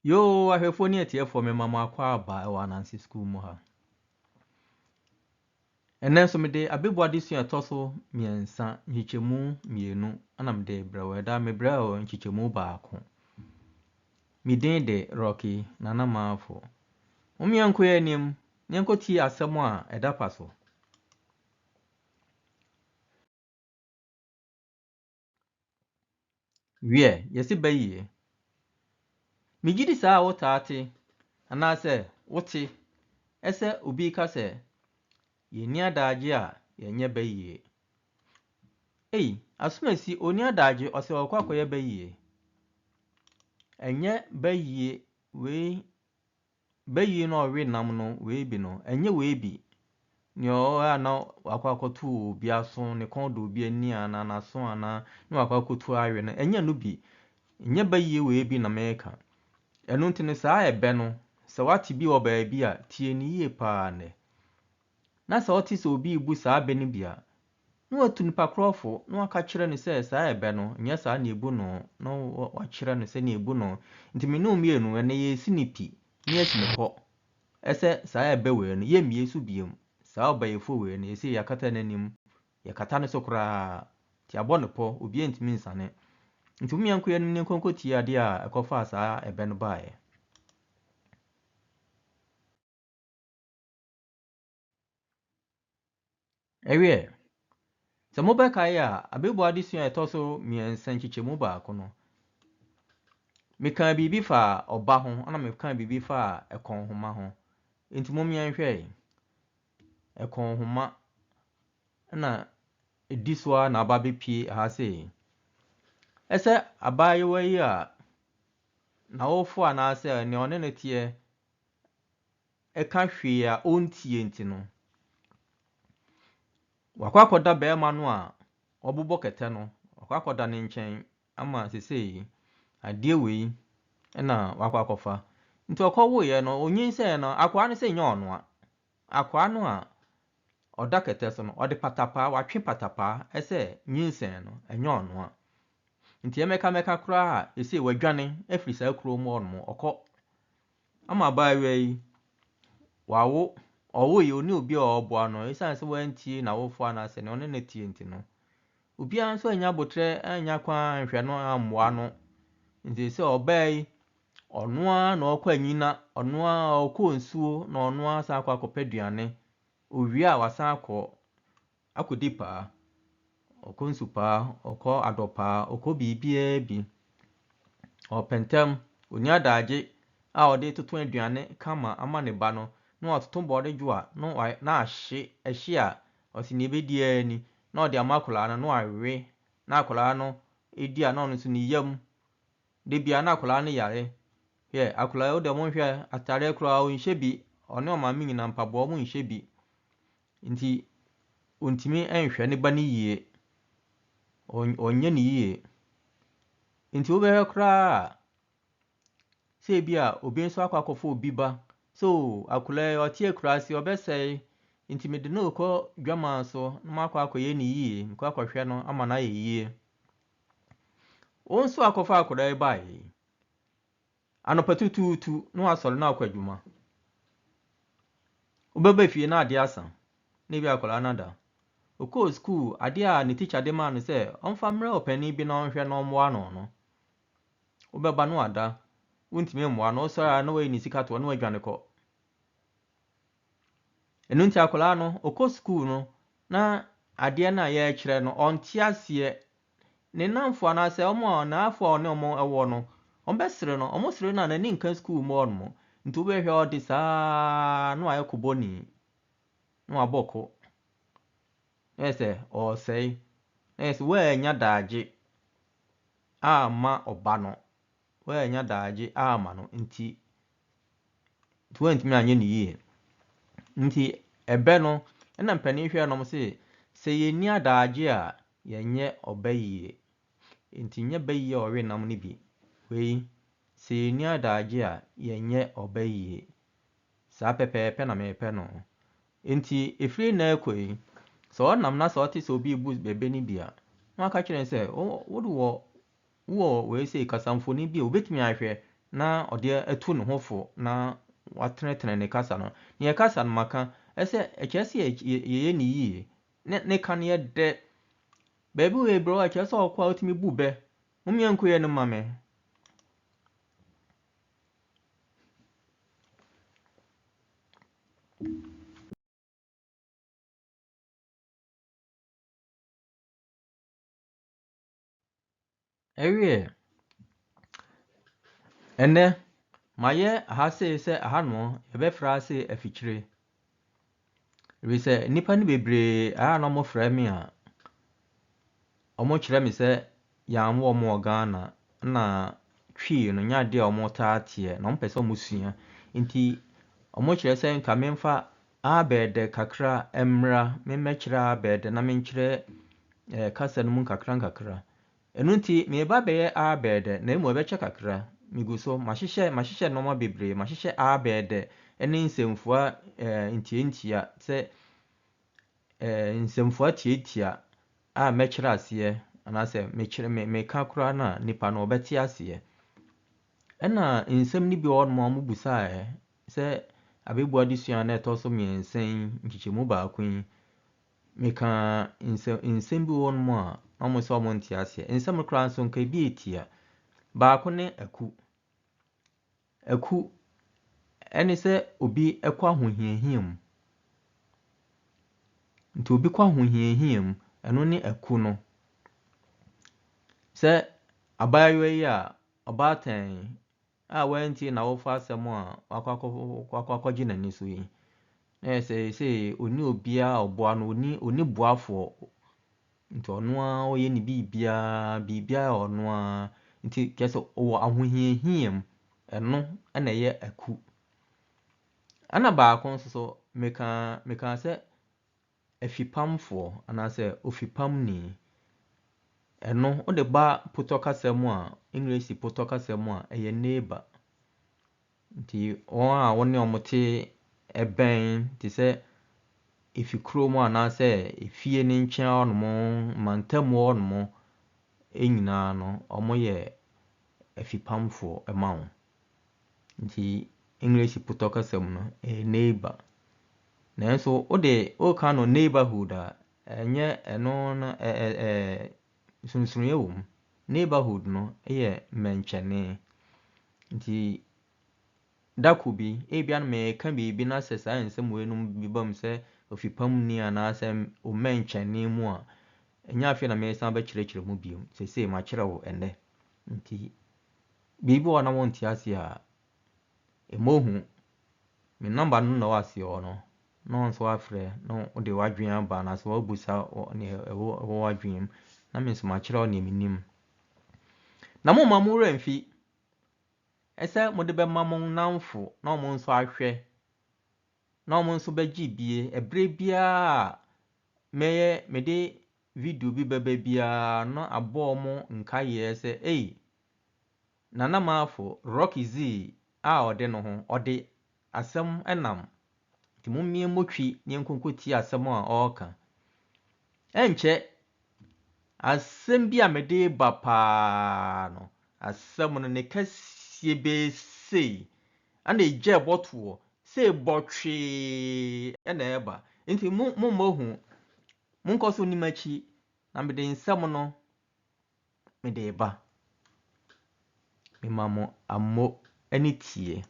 Yo, ahwefo ni etie for me mama akwa aba e wa Ananse school mu ha. Enen so me de ABÆBUO ADESUA etoso miensa nchichemu mienu ana me de brewe da me brewe nchichemu baako. Mi den de Rocky nana maafo. Omianko anim, nyanko ti asɛm a eda paso. Wie, yesi Bayie. Mi gidi saa wotaate anase wote ese obi ka se yeni adagye a yenye Bayie. Asumasi oni adagye ose okwa akoye Bayie. Enye Bayie we Bayie no we nam no we bi no enye we bi ni o ana akwakotu obi aso ne kondo obi ani ana na so ana ni akwakotu awe no enye no bi enye Bayie we bi na meka enu ntine saa ebe no se wati bi oba bi a tie ni ye pa ne na se oti se obi ibu saa be ni bia no watu nipa krofo no aka kire ne se saa ebe no nya saa na ebu no no wa kire ne se na ebu no ntimi no mienu ene ye sinipi ni esinekọ ese saa ebe we no ye mie su biem saa obayefo we no ese yakata nanim yakata ne sokra ti abonepo obi entimi nsane ntimi yanko ye ne konko ti ade a ekofa saa ebe no baaye ewe se mo be kai a ABÆBUO ADESUA etoso miensa nchichemu baako no meka bibi fa oba ho ana meka bibi fa ekon homa ho ntimo mianhwe ekon homa na ADESUA na aba bepie ha se ese abayewa yi a na wofo anase ne one ne tie eka hwe a ontie ntino wakwakoda bema no a obubo kete no wakwakoda ne nchen ama sesei ade wei na wakwakofa nti okowo ye no onyin se no akwa ne se nya ono a akwa no a oda kete so no ode patapa watwe patapa ese nyinsen no enya ono a nti emeka kura a ese wadwane afiri sa kuro mu ono okọ ama baawe yi wawo owo ye oni obi obo ano isan se wantie na wofo anase ne one na tie ntino obi an so anya botre anya kwa nhwe no ammoa no nti se obai ono a na okọ anyina ono a okọ nsuo na ono a sa akọ akopaduane owie a wasan akodipa okọ nsupa okọ adopa okọ bibia bi opentem oni adagye a ode toto aduane kama ama ne ba no no atoto bode jua no na ahye a osini bedi ani na ode amakola no awe na akola no edi a na ono so ni yam de bia na akola no yare ye akola ode mo hwe atare akola o nhye bi one o ma mi nyina mpabo mo nhye bi nti ontimi enhwe ne ba ne yie onye ne yie nti wo be kra se bia obi nso akwakofo obi ba so akola otie krasi obesei nti me de no ko dwama so na makwakoye ne yie mkwakwohwe no ama na yie onso akofa akola bai anopatututu no asole na akwadwuma obebe fie na ade asa na bi akola nada oko school ade a ne teacher de ma no se onfa mre opani bi na onhwe no mo ano no obeba no ada wontimi mo ano so ara na we ni sika to no adwane ko enu nti akola no oko school no na ade na ya kire no onti ase ne namfo anase omo na afo ne omo ewo no ombesere no omo sere na nani nka school mo onmo nti obehwe odi saa no ayekoboni no aboko ese o sei ese we nya daagye ama oba no we nya daagye ama no nti 20 anye ne yie nti ebe no na mpani hwe no mo se yeni adaagye a yenye Bayie nti nye Bayie owe nam ne bi wei se yeni adaagye a yenye Bayie sa pepepe na mepe no nti efiri na ekoi so onam na so oti so obi ibu bebe ni bia no aka kire se wo we se kasamfo ni bia obetumi ahwe na ɔde atu ne ho fo na watenetene ne kasa no ne kasa no maka ɛsɛ ɛkyerɛsɛ yeye ne yie ne ka ne de baabi we bro ɛkyerɛsɛ ɔkɔ utimi bu bɛ mumia nkoye no mame ewie ene maye ahase se ahano ebefra se afikyire ebi se nipa ne bebre no mo fra me a omo kyerɛ me se yam wo mo Ghana na twi no nyade a omo taate na omo pese omo sua nti omo kyerɛ se nka memfa ABƐBUO kakra emra memɛkyerɛ ABƐBUO na menkyerɛ kasa no mu kakra enu nti me ba bɛyɛ ABƐBUO na emu ɛbɛkyɛ kakra miguso mahyehyɛ no ma bebre mahyehyɛ ABƐBUO ene nsemfua ntientia se nsemfua tietia a mɛkyerɛ aseɛ anase mekyerɛ meka kora na nipa no ɔbɛte aseɛ ɛna nsɛm ni bi wɔ no mo busae se ABƐBUO ADESUA na ɛtɔ so miɛnsen nkyikyɛmu baako yi meka nsɛm bi wɔ no mo a ɔmo sɛ ɔmo nte aseɛ nsɛm kora nso nka bi etia baako ne aku ɛne sɛ obi ɛkɔ ahohiahia mu nti obi kɔ ahohiahia mu ɛno ne aku no sɛ abayewa yi a ɔbaatan a wanti na wofa asɛm a akɔkɔgye n'ani so yi sɛ oni obia ɔboa no oni boafo nti ɔno a ɔyɛ ne bibia ɔno a nti kɛse ɔwɔ ahohiahia mu ɛno ɛna ɛyɛ aku ana baako nso so meka sɛ afipamfo anase ofipamni ɛno ode ba potokasɛm a English potokasɛm a ɛyɛ neighbor nti wɔn a wɔne ɔmote ɛbɛn te sɛ efikuro mu anase efie ne nkyɛn ɔnom mantam ɔnom nyinaa no ɔmo yɛ afipamfo ɛma wo nti English potokasɛm no neighbor nanso ode no neighborhood a ɛnyɛ ɛno no sunsunyɛ wɔ mu neighborhood no ɛyɛ mɛnkyɛne nti dako bi ebia no meka biribi na sɛ saa nsɛm wɔ enum bi bam sɛ ofipamni anasɛ o mɛnkyɛne mu a ɛnya afei na mesan bɛkyerɛkyerɛ mu bio sɛ ma kyerɛ wo ɛnɛ nti biribi wɔ na wonte ase a emohu me number no na wase no na nso afrɛ na ode wadwen aba na so wabusa ne ɛwɔ wadwen na me nso ma kyerɛ wo ne menim na mo mamura mfi ɛsɛ mo de bɛma mo namfo na mo nso ahwɛ na mo nso bɛgye bie ɛbre bia mede video bi bɛba bia na abɔ mo nkaye sɛ nana maafo Rocky Z a ɔde no ho ɔde asɛm ɛnam ti mummie motwi ne nkonkoti asɛm a ɔka ɛnkyɛ asɛm bi a mede ba paa no asɛm no ne kasie besei ana egye botoɔ sɛ bɔtwe ɛna ɛba nti mummohu munkɔso ni machi na mede nsɛm no mede ba mema mo ammo ani tie